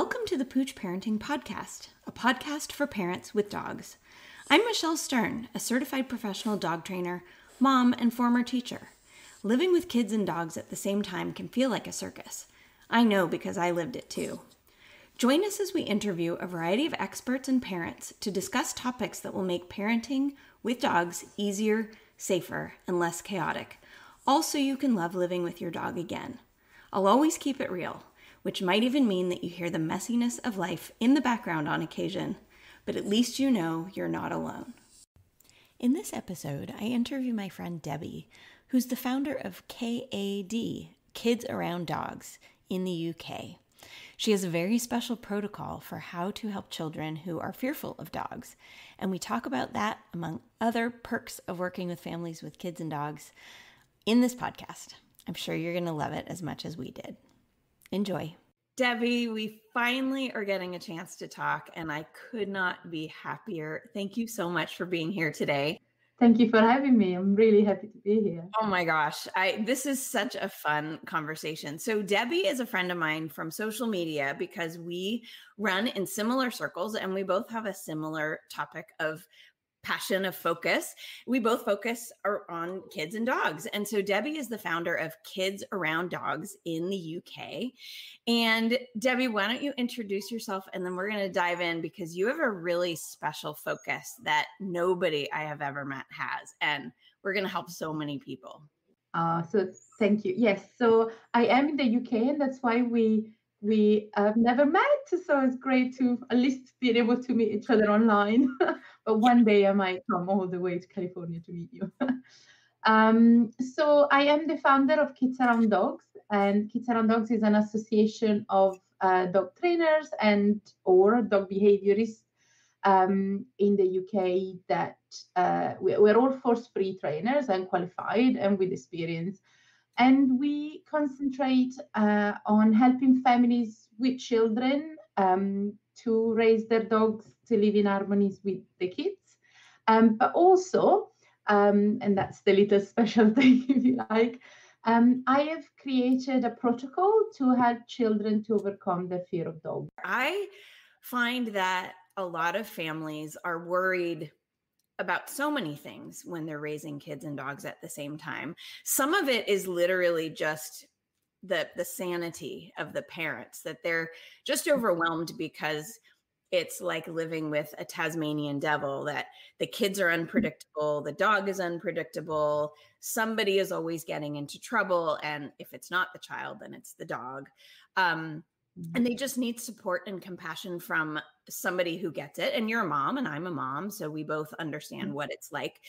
Welcome to the Pooch Parenting Podcast, a podcast for parents with dogs. I'm Michelle Stern, a certified professional dog trainer, mom, and former teacher. Living with kids and dogs at the same time can feel like a circus. I know because I lived it too. Join us as we interview a variety of experts and parents to discuss topics that will make parenting with dogs easier, safer, and less chaotic, all so you can love living with your dog again. I'll always keep it real, which might even mean that you hear the messiness of life in the background on occasion, but at least you know you're not alone. In this episode, I interview my friend Debby, who's the founder of KAD, Kids Around Dogs, in the UK. She has a very special protocol for how to help children who are fearful of dogs, and we talk about that among other perks of working with families with kids and dogs in this podcast. I'm sure you're going to love it as much as we did. Enjoy. Debby, we finally are getting a chance to talk, and I could not be happier. Thank you so much for being here today. Thank you for having me. I'm really happy to be here. Oh my gosh. This is such a fun conversation. So Debby is a friend of mine from social media because we run in similar circles and we both have a similar topic of passion, of focus. We both focus on kids and dogs. And so Debby is the founder of Kids Around Dogs in the UK. And Debby, why don't you introduce yourself and then we're going to dive in because you have a really special focus that nobody I have ever met has. And we're going to help so many people. So thank you. Yes. So I am in the UK and that's why we have never met. So it's great to at least be able to meet each other online. But one day I might come all the way to California to meet you. So I am the founder of Kids Around Dogs, and Kids Around Dogs is an association of dog trainers and or dog behaviorists in the UK that we're all force-free trainers and qualified and with experience. And we concentrate on helping families with children to raise their dogs to live in harmony with the kids. But also, and that's the little special thing, if you like, I have created a protocol to help children to overcome their fear of dogs. I find that a lot of families are worried about so many things when they're raising kids and dogs at the same time. Some of it is literally just the sanity of the parents, that they're just overwhelmed because it's like living with a Tasmanian devil, that the kids are unpredictable, the dog is unpredictable, somebody is always getting into trouble, and if it's not the child, then it's the dog. And they just need support and compassion from somebody who gets it. And you're a mom and I'm a mom, so we both understand what it's like.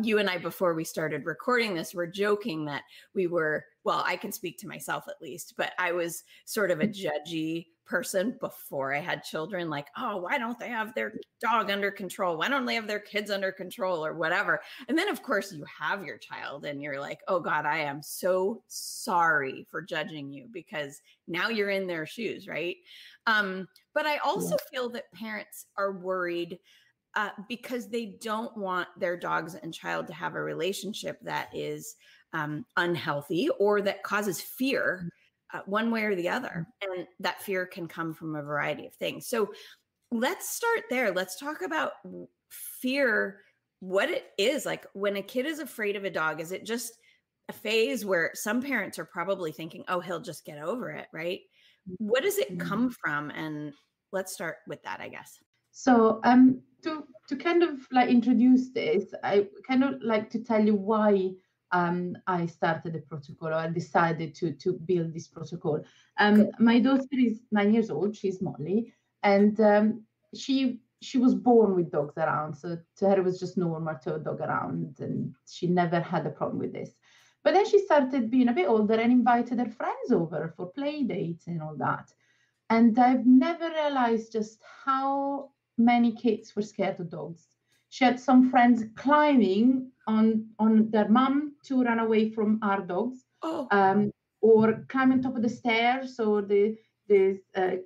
You and I, before we started recording this, were joking that we were, well, I can speak to myself at least, but I was sort of a judgy person before I had children, like, oh, why don't they have their dog under control? Why don't they have their kids under control or whatever? And then of course you have your child and you're like, oh God, I am so sorry for judging you because now you're in their shoes, right? But I also feel that parents are worried because they don't want their dogs and child to have a relationship that is unhealthy or that causes fear one way or the other. And that fear can come from a variety of things. So let's start there. Let's talk about fear, what it is. Like when a kid is afraid of a dog, is it just a phase where some parents are probably thinking, oh, he'll just get over it, right? What does it come from? And let's start with that, I guess. So to kind of like introduce this, I kind of like to tell you why I started the protocol, or I decided to build this protocol. My daughter is 9 years old. She's Molly, and she was born with dogs around. So to her, it was just normal to have a dog around, and she never had a problem with this. But then she started being a bit older and invited her friends over for play dates and all that. And I've never realized just how many kids were scared of dogs. She had some friends climbing on their mom to run away from our dogs, or climbing on top of the stairs, or they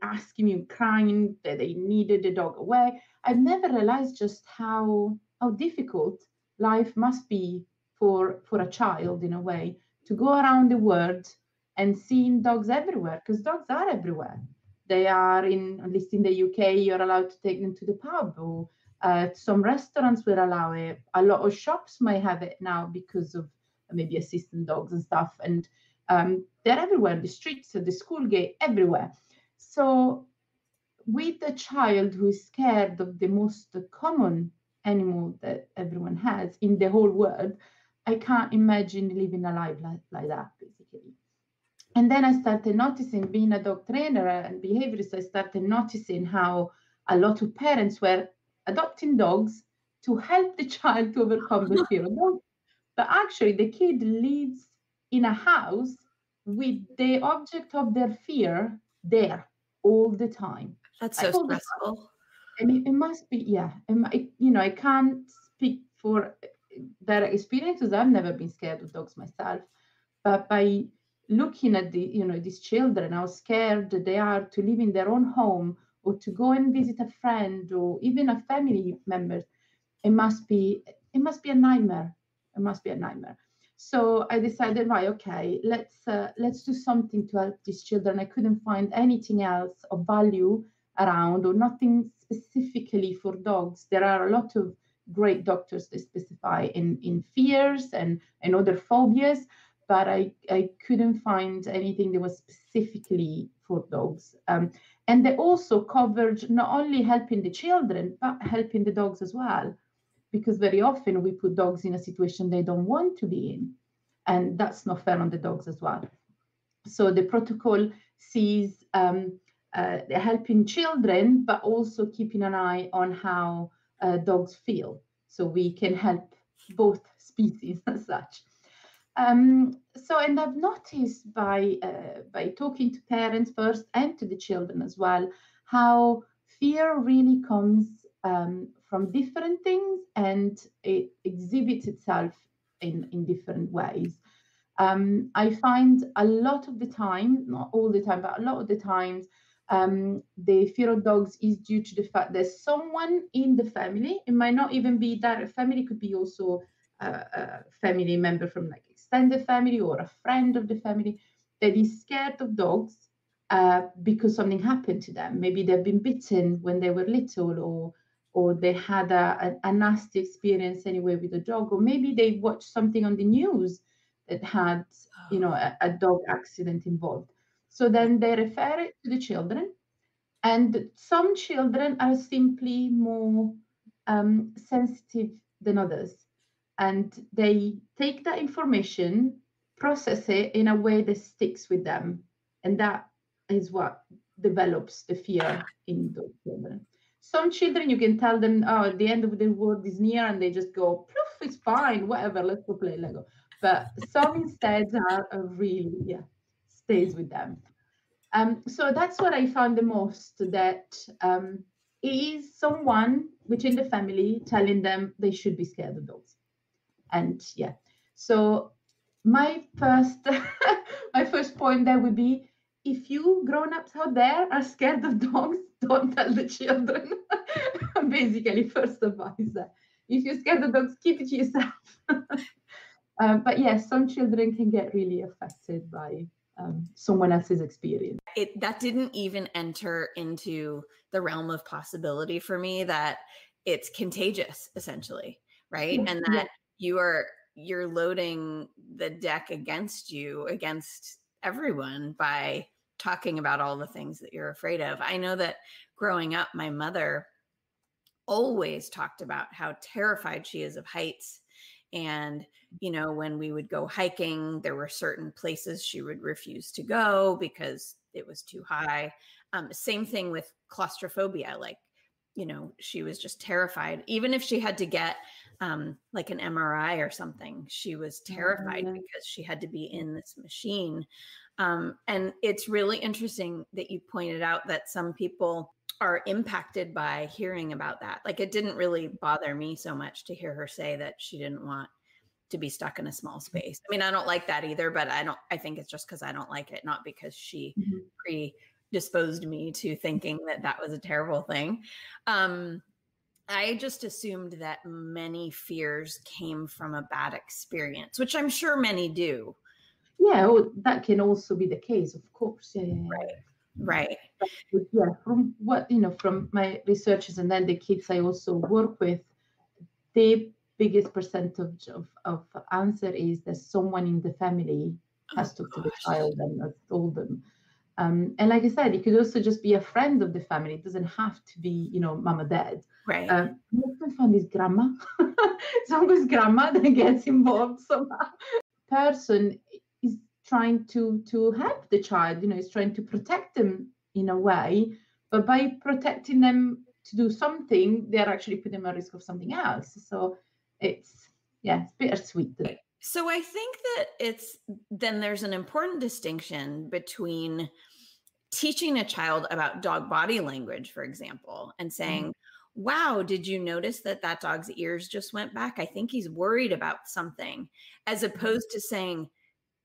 asking me, crying that they needed the dog away. I've never realized just how difficult life must be for a child, in a way, to go around the world and seeing dogs everywhere, because dogs are everywhere. they are at least in the UK, you're allowed to take them to the pub, or some restaurants will allow it. A lot of shops might have it now because of maybe assistant dogs and stuff. And they're everywhere, the streets, at the school gate, everywhere. So with a child who is scared of the most common animal that everyone has in the whole world, I can't imagine living a life like that, basically. And then I started noticing, being a dog trainer and behaviorist, I started noticing how a lot of parents were adopting dogs to help the child to overcome the fear of dogs. But actually, the kid lives in a house with the object of their fear there all the time. That's so stressful. And it must be, yeah. I can't speak for direct experiences. I've never been scared of dogs myself. But by looking at these children, how scared they are to live in their own home or to go and visit a friend or even a family member, it must be a nightmare. It must be a nightmare. So I decided, right, okay, let's do something to help these children. I couldn't find anything else of value around, or nothing specifically for dogs. There are a lot of great doctors that specify in fears and other phobias, but I couldn't find anything that was specifically for dogs. And they also covered not only helping the children, but helping the dogs as well. Because very often we put dogs in a situation they don't want to be in. And that's not fair on the dogs as well. So the protocol sees helping children, but also keeping an eye on how dogs feel. So we can help both species as such. And I've noticed by talking to parents first and to the children as well, how fear really comes from different things, and it exhibits itself in different ways. I find a lot of the time, not all the time, but a lot of the times, the fear of dogs is due to the fact there's someone in the family. It might not even be direct family, could be also a family member from like extended family or a friend of the family that is scared of dogs because something happened to them. Maybe they've been bitten when they were little, or they had a nasty experience anyway with a dog, or maybe they watched something on the news that had a dog accident involved. So then they refer it to the children, and some children are simply more sensitive than others, and they take that information, process it in a way that sticks with them, and that is what develops the fear in those children. Some children, you can tell them, oh, the end of the world is near, and they just go, poof, it's fine, whatever, let's go play Lego. But some instead are really, stays with them. So that's what I found the most, that is someone within the family telling them they should be scared of dogs. And so my first my first point there would be, if you grown-ups out there are scared of dogs, don't tell the children. Basically, first advice. If you're scared of dogs, keep it to yourself. But yes, some children can get really affected by someone else's experience. That didn't even enter into the realm of possibility for me that it's contagious, essentially, right? Yeah, and that you're loading the deck against everyone by talking about all the things that you're afraid of. I know that growing up, my mother always talked about how terrified she is of heights. And, when we would go hiking, there were certain places she would refuse to go because it was too high. Same thing with claustrophobia. Like, she was just terrified. Even if she had to get like an MRI or something, she was terrified because she had to be in this machine. And it's really interesting that you pointed out that some people are impacted by hearing about that. Like, it didn't really bother me so much to hear her say that she didn't want to be stuck in a small space. I mean, I don't like that either, but I think it's just because I don't like it, not because she predisposed me to thinking that was a terrible thing. I just assumed that many fears came from a bad experience, which I'm sure many do. Yeah, that can also be the case, of course. Yeah. Right. But yeah, from what, from my researches and then the kids I also work with, the biggest percentage of answer is that someone in the family has talked to the child and has told them. And like I said, it could also just be a friend of the family. It doesn't have to be, mom or dad. Right. Often find is grandma. It's always grandma that gets involved somehow. Person is trying to help the child, is trying to protect them in a way, but by protecting them to do something, they're actually putting them at risk of something else. So it's bittersweet. So I think that there's an important distinction between teaching a child about dog body language, for example, and saying, wow, did you notice that dog's ears just went back? I think he's worried about something, as opposed to saying,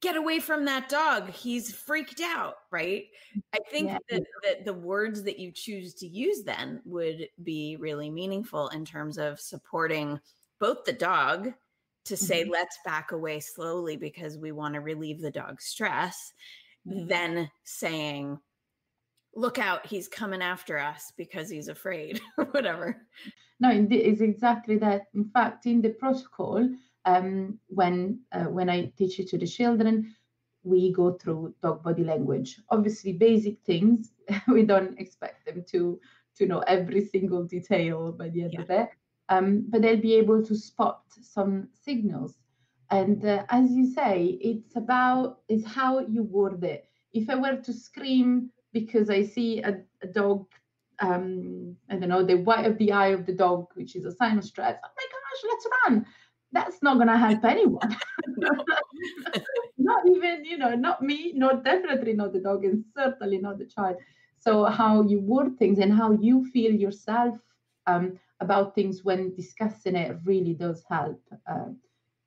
get away from that dog. He's freaked out, right? I think that the words that you choose to use then would be really meaningful in terms of supporting both the dog to say, let's back away slowly because we want to relieve the dog's stress, then saying, look out, he's coming after us because he's afraid, or whatever. No, it's exactly that. In fact, in the protocol, when I teach it to the children, we go through dog body language. Obviously, basic things. We don't expect them to know every single detail by the end of it. But they'll be able to spot some signals. And as you say, it's how you word it. If I were to scream because I see a dog, I don't know, the white of the eye of the dog, which is a sign of stress, oh my gosh, let's run. That's not going to help anyone. Not even, not me, definitely not the dog, and certainly not the child. So how you word things and how you feel yourself about things when discussing it really does help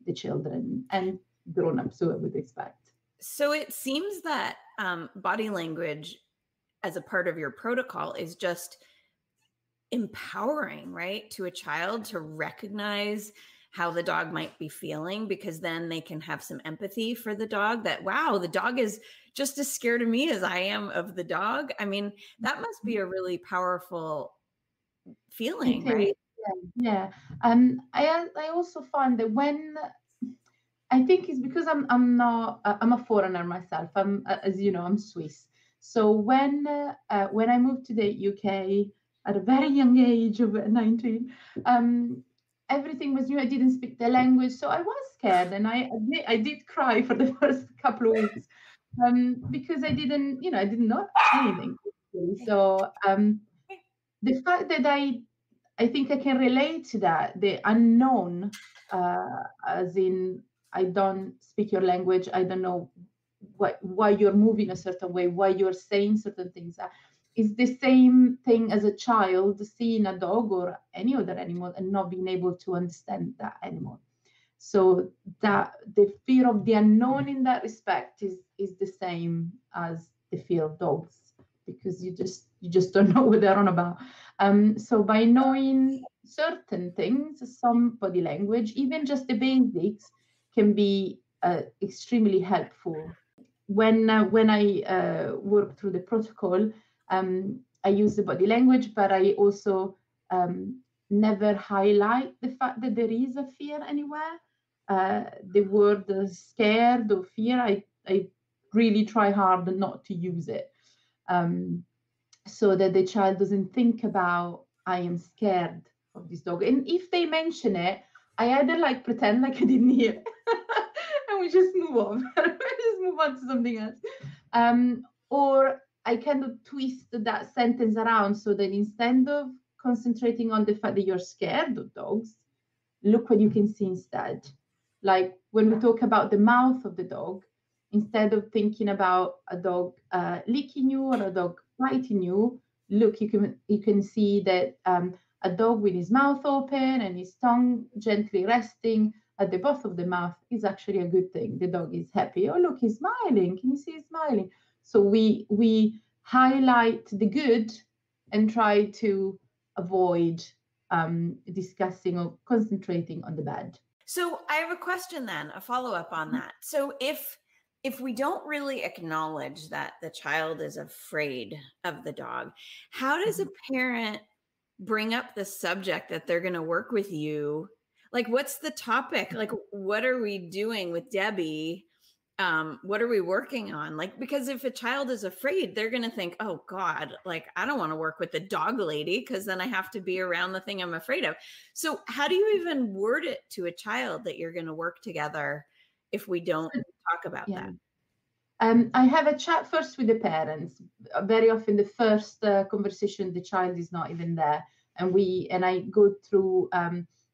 the children and grown-ups, who I would expect. So it seems that body language as a part of your protocol is just empowering, right, to a child to recognize how the dog might be feeling, because then they can have some empathy for the dog, that, wow, the dog is just as scared of me as I am of the dog. I mean, that must be a really powerful feeling, right? Yeah. I also find that when, I think it's because I'm a foreigner myself. I'm, as you know, I'm Swiss. So when I moved to the UK at a very young age of 19, everything was new. I didn't speak the language, so I was scared, and I did cry for the first couple of weeks because I didn't know anything. So the fact that I think I can relate to that, the unknown, as in I don't speak your language, I don't know why you're moving a certain way, why you're saying certain things. Is the same thing as a child seeing a dog or any other animal and not being able to understand that animal. So that the fear of the unknown in that respect is the same as the fear of dogs, because you just don't know what they're on about. So by knowing certain things, some body language, even just the basics, can be extremely helpful. When I work through the protocol, I use the body language, but I also never highlight the fact that there is a fear anywhere. The word scared or fear, I really try hard not to use it, so that the child doesn't think about, I am scared of this dog. And if they mention it, I either pretend like I didn't hear and we just move on. Just move on to something else. Or I kind of twist that sentence around so that instead of concentrating on the fact that you're scared of dogs, look what you can see instead. Like when we talk about the mouth of the dog, instead of thinking about a dog licking you or a dog biting you, look, you can see that a dog with his mouth open and his tongue gently resting at the bottom of the mouth is actually a good thing. The dog is happy. Oh, look, he's smiling. Can you see he's smiling? So we highlight the good and try to avoid discussing or concentrating on the bad. So I have a question then, a follow-up on that. So if if we don't really acknowledge that the child is afraid of the dog, how does a parent bring up the subject that they're going to work with you? Like, what's the topic? Like, what are we doing with Debbie? What are we working on? Like, because if a child is afraid, they're going to think, oh God, like, I don't want to work with the dog lady because then I have to be around the thing I'm afraid of. So how do you even word it to a child that you're going to work together if we don't talk about Yeah. that? I have a chat first with the parents. Very often, the first conversation, the child is not even there, and I go through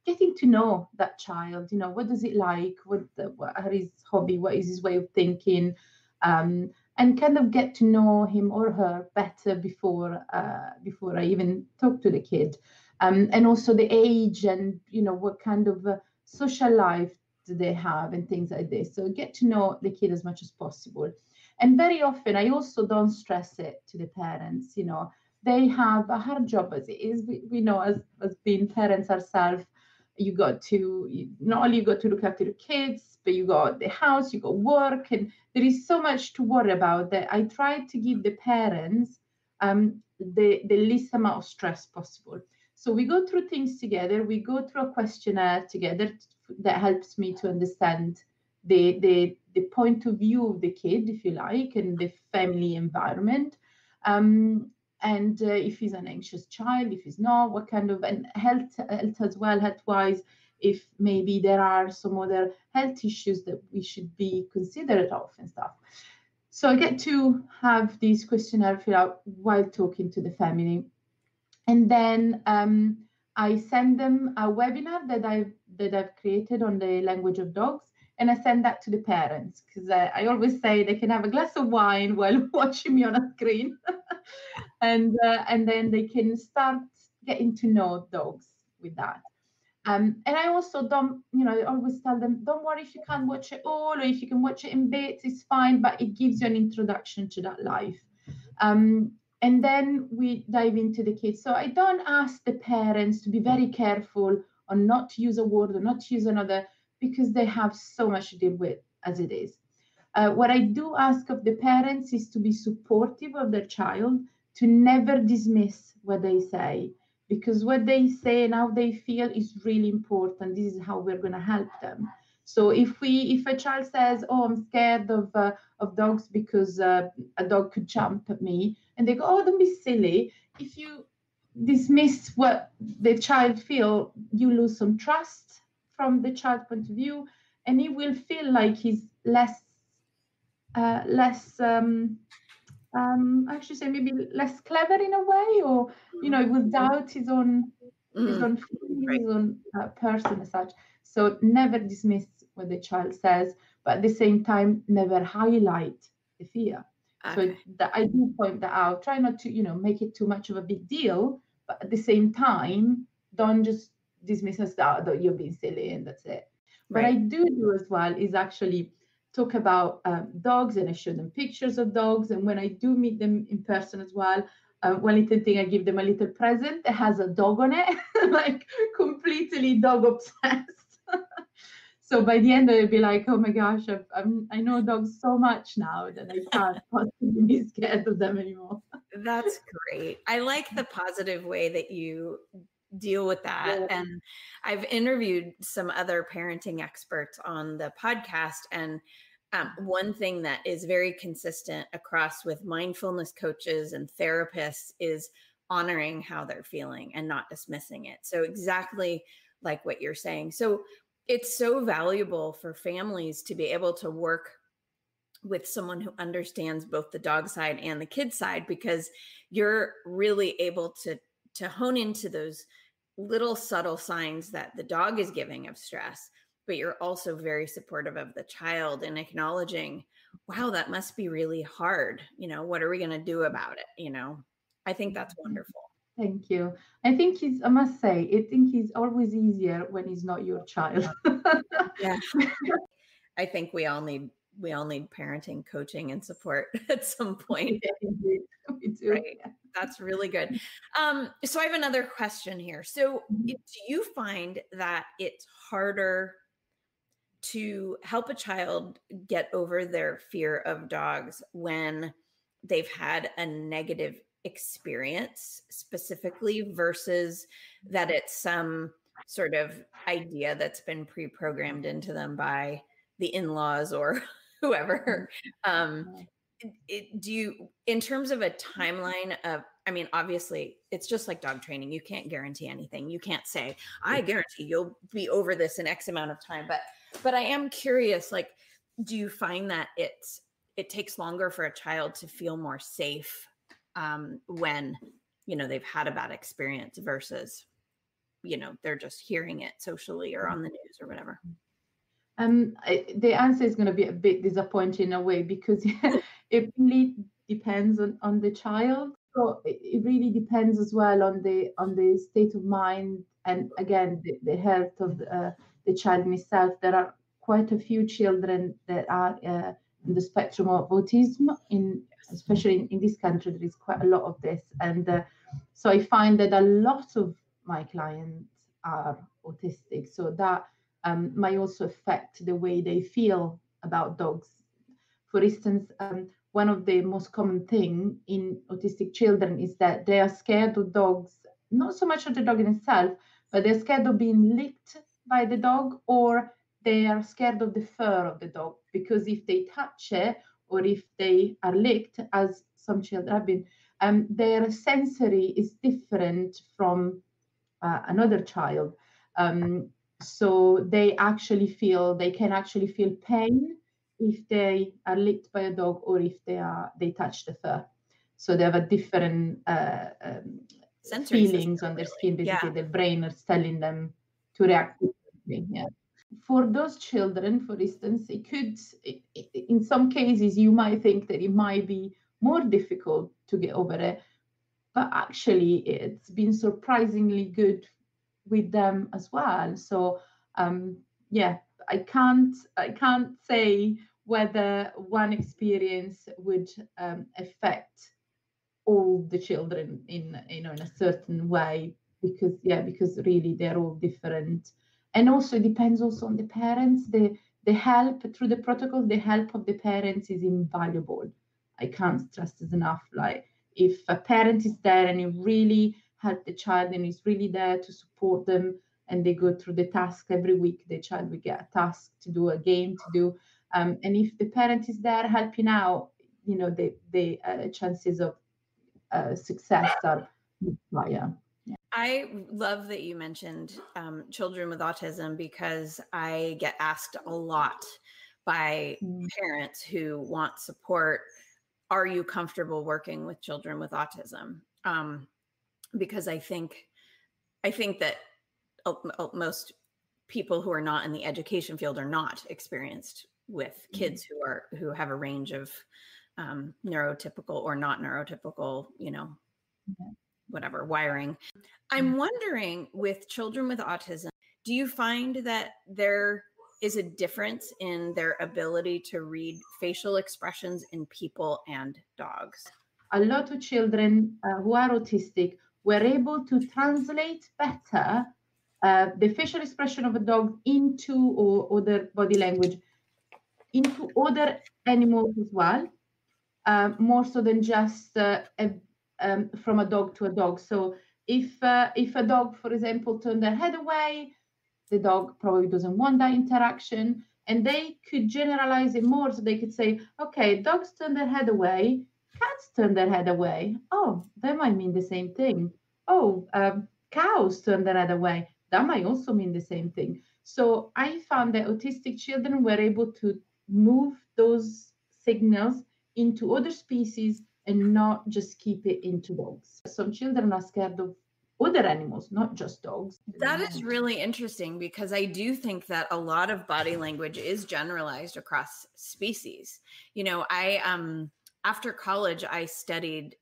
getting to know that child. You know, what does it like? What are his hobby? What is his way of thinking? And kind of get to know him or her better before I even talk to the kid, and also the age and what kind of social life do they have and things like this. So get to know the kid as much as possible. And very often, I also don't stress it to the parents. They have a hard job as it is. We know as being parents ourselves, not only you got to look after the kids, but you got the house, you got work, and there is so much to worry about that I try to give the parents the least amount of stress possible. So we go through things together. We go through a questionnaire together that helps me to understand the point of view of the kid, if you like, and the family environment. And if he's an anxious child, if he's not, what kind of, and health as well, health-wise, if maybe there are some other health issues that we should be considerate of and stuff. So I get to have these questionnaire fill out while talking to the family. And then I send them a webinar that I've created on the language of dogs, and I send that to the parents because I always say they can have a glass of wine while watching me on a screen, and then they can start getting to know dogs with that. And I also don't, I always tell them, don't worry if you can't watch it all, or if you can watch it in bits, it's fine, but it gives you an introduction to that life. And then we dive into the kids. So I don't ask the parents to be very careful on not to use a word or not to use another, because they have so much to deal with as it is. What I do ask of the parents is to be supportive of their child, to never dismiss what they say, because what they say and how they feel is really important. This is how we're going to help them. So if a child says, "Oh, I'm scared of dogs because a dog could jump at me," and they go, "Oh, don't be silly." If you dismiss what the child feel, you lose some trust from the child point of view, and he will feel like he's less actually say maybe less clever in a way, or he will doubt his own feelings, Right. his own person as such. So never dismiss what the child says, but at the same time never highlight the fear. So that I do point that out. Try not to make it too much of a big deal, but at the same time don't just dismiss us that you're being silly and that's it. Right. What I do as well is actually talk about dogs, and I show them pictures of dogs. And when I do meet them in person as well, one little thing, I give them a little present that has a dog on it, like completely dog obsessed. So by the end, they'll be like, "Oh my gosh, I know dogs so much now that I can't possibly be scared of them anymore." That's great. I like the positive way that you deal with that. Yeah. And I've interviewed some other parenting experts on the podcast. And one thing that is very consistent across with mindfulness coaches and therapists is honoring how they're feeling and not dismissing it. So exactly like what you're saying. So it's so valuable for families to be able to work with someone who understands both the dog side and the kid side, because you're really able to hone into those little subtle signs that the dog is giving of stress, but you're also very supportive of the child and acknowledging, wow, that must be really hard. What are we going to do about it? I think that's wonderful. Thank you. I must say, I think it's always easier when he's not your child. Yeah. I think we all need parenting coaching and support at some point. Yeah, me too. Right. That's really good. So I have another question here. So do you find that it's harder to help a child get over their fear of dogs when they've had a negative experience specifically versus that it's some sort of idea that's been pre-programmed into them by the in-laws or whoever. Do you, in terms of a timeline of, I mean, obviously it's just like dog training. You can't guarantee anything. You can't say, I guarantee you'll be over this in X amount of time. But I am curious, like, do you find that it takes longer for a child to feel more safe when, they've had a bad experience versus, they're just hearing it socially or on the news or whatever? The answer is going to be a bit disappointing in a way, because it really depends on the child. So it really depends as well on the state of mind, and again the health of the child in itself. There are quite a few children that are in the spectrum of autism, especially in this country. There is quite a lot of this, and so I find that a lot of my clients are autistic. So that might also affect the way they feel about dogs. For instance, one of the most common thing in autistic children is that they are scared of dogs, not so much of the dog in itself, but they're scared of being licked by the dog, or they are scared of the fur of the dog, because if they touch it or if they are licked, as some children have been, their sensory is different from another child. So they can actually feel pain if they are licked by a dog or if they touch the fur. So they have a different feelings on their skin. Basically, their brain is telling them to react differently. Yeah. For those children, for instance, in some cases, you might think that it might be more difficult to get over it, but actually it's been surprisingly good with them as well. So I can't say whether one experience would affect all the children in a certain way, because really they're all different. And also it depends also on the parents. The help through the protocol, the help of the parents is invaluable. I can't stress this enough. Like, if a parent is there and you really help the child and is really there to support them, and they go through the task every week, the child will get a task to do, a game to do, and if the parent is there helping out, the chances of success are higher. Yeah. I love that you mentioned children with autism, because I get asked a lot by parents who want support. Are you comfortable working with children with autism? Because I think that most people who are not in the education field are not experienced with kids who have a range of neurotypical or not neurotypical, whatever wiring. I'm wondering, with children with autism, do you find that there is a difference in their ability to read facial expressions in people and dogs? A lot of children who are autistic were able to translate better the facial expression of a dog into, or other body language, into other animals as well, more so than just from a dog to a dog. So if a dog, for example, turned their head away, the dog probably doesn't want that interaction, and they could generalize it more. So they could say, okay, dogs turn their head away, cats turn their head away. Oh, that might mean the same thing. Oh, cows turn their head away. That might also mean the same thing. So I found that autistic children were able to move those signals into other species and not just keep it into dogs. Some children are scared of other animals, not just dogs. That is really interesting, because I do think that a lot of body language is generalized across species. After college, I studied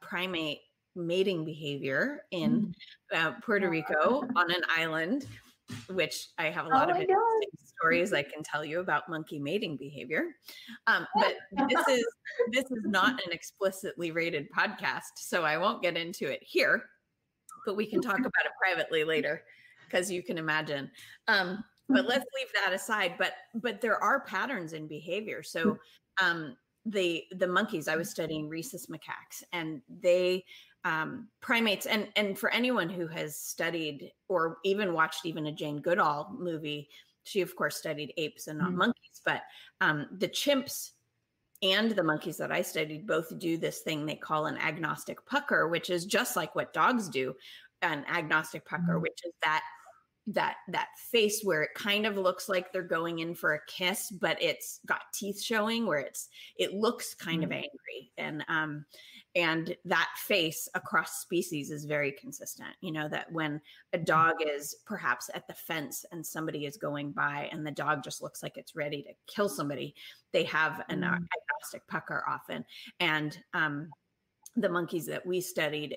primate mating behavior in Puerto Rico on an island, which I have a lot of interesting stories I can tell you about monkey mating behavior. But this is not an explicitly rated podcast, so I won't get into it here, but we can talk about it privately later, because you can imagine. but let's leave that aside. But there are patterns in behavior. So the monkeys, I was studying rhesus macaques, and they primates, and for anyone who has studied or even watched even a Jane Goodall movie, she of course studied apes and not monkeys, but the chimps and the monkeys that I studied both do this thing they call an agnostic pucker, which is just like what dogs do. An agnostic pucker, which is that face where it kind of looks like they're going in for a kiss, but it's got teeth showing, where it looks kind of angry. And that face across species is very consistent. You know, that when a dog is perhaps at the fence and somebody is going by and the dog just looks like it's ready to kill somebody, they have an agnostic pucker often. And the monkeys that we studied,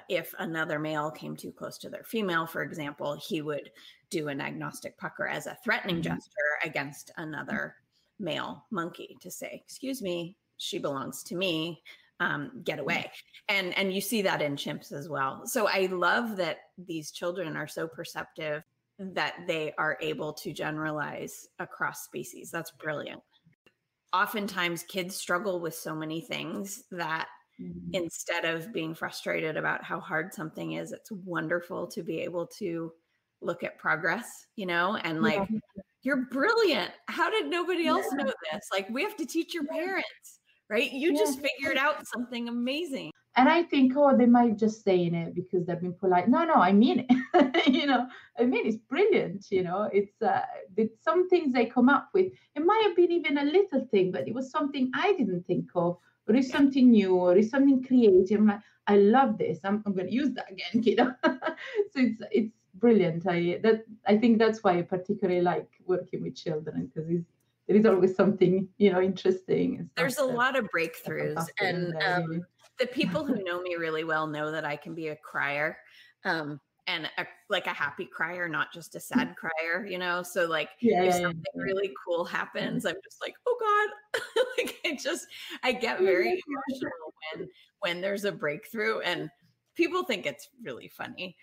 if another male came too close to their female, for example, he would do an agnostic pucker as a threatening gesture against another male monkey to say, excuse me, she belongs to me, get away. And you see that in chimps as well. So I love that these children are so perceptive that they are able to generalize across species. That's brilliant. Oftentimes kids struggle with so many things that instead of being frustrated about how hard something is, it's wonderful to be able to look at progress, you know, and like, you're brilliant. How did nobody else know this? Like, we have to teach your parents, right? You just figured out something amazing. And I think, they might just saying it because they've been polite. No, I mean it. You know, I mean, it's brilliant. You know, it's some things they come up with. It might have been even a little thing, but it was something I didn't think of, or it's something new, or it's something creative. I'm like, I love this. I'm going to use that again, kiddo. So it's brilliant. I think that's why I particularly like working with children, because there is always something, you know, interesting. And there's a lot of breakthroughs, and the people who know me really well know that I can be a crier, and like a happy crier, not just a sad crier, you know? So like if something really cool happens, I'm just like, oh God, like I get very emotional when there's a breakthrough, and people think it's really funny.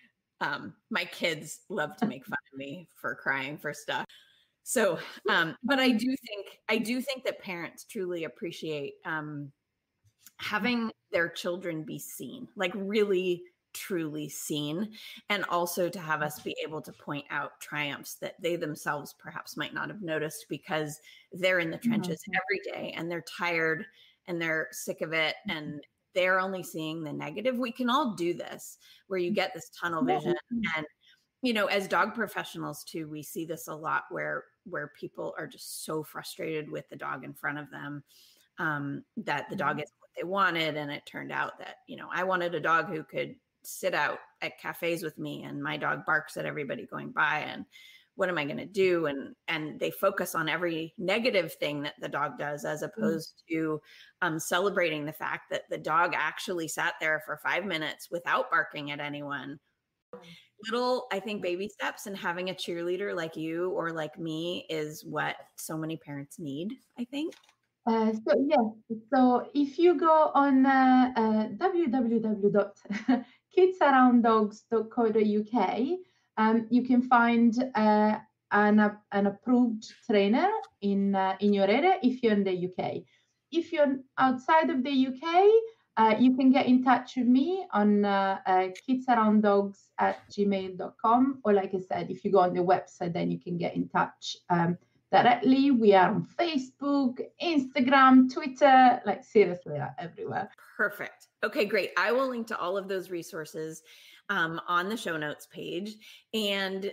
My kids love to make fun of me for crying for stuff. So, but I do think that parents truly appreciate having their children be seen, like really truly seen, and also to have us be able to point out triumphs that they themselves perhaps might not have noticed because they're in the trenches every day and they're tired and they're sick of it and they're only seeing the negative. We can all do this, where you get this tunnel vision. And, you know, as dog professionals too, we see this a lot where people are just so frustrated with the dog in front of them, that the dog isn't what they wanted. And it turned out that, you know, I wanted a dog who could sit out at cafes with me, and my dog barks at everybody going by, and what am I going to do? And they focus on every negative thing that the dog does, as opposed to celebrating the fact that the dog actually sat there for 5 minutes without barking at anyone. Little, I think, baby steps, and having a cheerleader like you or like me is what so many parents need, I think. So if you go on www.kidsarounddogs.co.uk, you can find an approved trainer in your area if you're in the UK. If you're outside of the UK, you can get in touch with me on kidsarounddogs@gmail.com, or like I said, if you go on the website, then you can get in touch directly. We are on Facebook, Instagram, Twitter, like seriously, everywhere. Perfect. Okay, great. I will link to all of those resources on the show notes page. And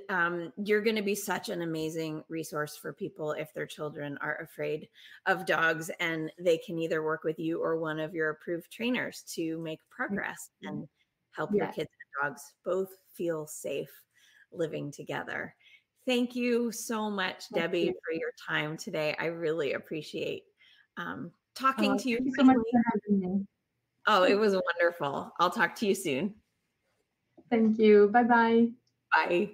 you're going to be such an amazing resource for people if their children are afraid of dogs, and they can either work with you or one of your approved trainers to make progress and help your kids and dogs both feel safe living together. Thank you so much, Debbie, for your time today. I really appreciate talking to you. Thank you so much for having me. Oh, it was wonderful. I'll talk to you soon. Thank you. Bye-bye. Bye.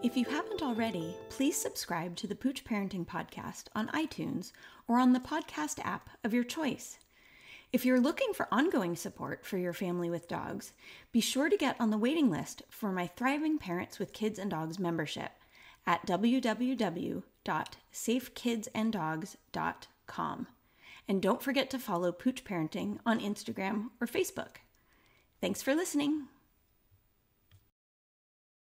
If you haven't already, please subscribe to the Pooch Parenting Podcast on iTunes or on the podcast app of your choice. If you're looking for ongoing support for your family with dogs, be sure to get on the waiting list for my Thriving Parents with Kids and Dogs membership at www.safekidsanddogs.com. And don't forget to follow Pooch Parenting on Instagram or Facebook. Thanks for listening.